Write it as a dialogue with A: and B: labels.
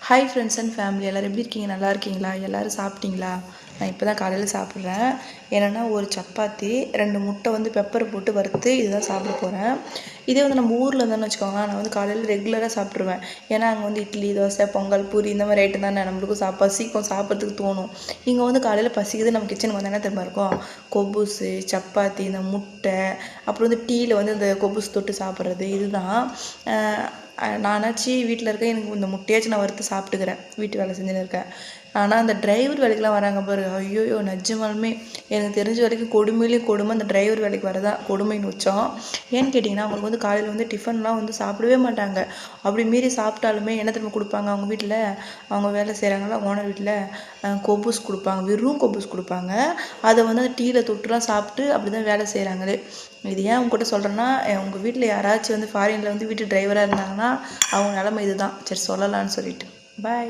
A: Hi friends and family எல்லோரும் எப்படி இருக்கீங்க? நல்லா இருக்கீங்களா? எல்லோரும் சாப்பிட்டீங்களா? நான் இப்போ தான் காலையில் சாப்பிட்றேன். என்னென்னா ஒரு சப்பாத்தி 2 முட்டை வந்து பெப்பர் போட்டு வறுத்து இதுதான் சாப்பிட போகிறேன். இதே வந்து நம்ம ஊரில் இருந்தோம்னு வச்சுக்கோங்களேன், நான் வந்து காலையில் ரெகுலராக சாப்பிட்ருவேன். ஏன்னா அங்கே வந்து இட்லி, தோசை, பொங்கல், பூரி இந்த மாதிரி ஐட்டம் தானே நம்மளுக்கும் பசிக்கும், சாப்பிட்றதுக்கு தோணும். இங்கே வந்து காலையில் பசிக்குது, நம்ம கிச்சனுக்கு வந்து என்ன தெரியுமா இருக்கும்? கொபுசு, சப்பாத்தி, இந்த முட்டை, அப்புறம் வந்து டீயில் வந்து இந்த கொபுஸ் தொட்டு சாப்பிட்றது இதுதான். நானாச்சு வீட்டில் இருக்கேன், எனக்கு இந்த முட்டையாச்சும் நான் வறுத்து சாப்பிட்டுக்கிறேன், வீட்டு வேலை செஞ்சுன்னு இருக்கேன். ஆனால் அந்த டிரைவர் வேலைக்கெலாம் வராங்க பாரு, ஐயோயோ நிஜமாலுமே எனக்கு தெரிஞ்ச வரைக்கும் கொடுமையிலேயும் கொடுமை அந்த டிரைவர் வேலைக்கு வரதான் கொடுமைன்னு வச்சோம். ஏன்னு கேட்டிங்கன்னா, அவங்களுக்கு வந்து காலையில் வந்து டிஃபன்லாம் வந்து சாப்பிடவே மாட்டாங்க. அப்படி மீறி சாப்பிட்டாலுமே என்ன திரும்ப கொடுப்பாங்க அவங்க வீட்டில், அவங்க வேலை செய்கிறாங்களா ஓனர் வீட்டில் கொபுஸ் கொடுப்பாங்க, வெறும் கொபுஸ் கொடுப்பாங்க. அதை வந்து அந்த டீயில் தொட்டுலாம் சாப்பிட்டு அப்படி தான் வேலை செய்கிறாங்களே. இது ஏன் உங்ககிட்ட சொல்கிறேன்னா, உங்கள் வீட்டில் யாராச்சும் வந்து ஃபாரினில் வந்து வீட்டு டிரைவராக இருந்தாங்கன்னா அவங்க நிலமை இதுதான். சரி சொல்லலான்னு சொல்லிட்டு பாய்.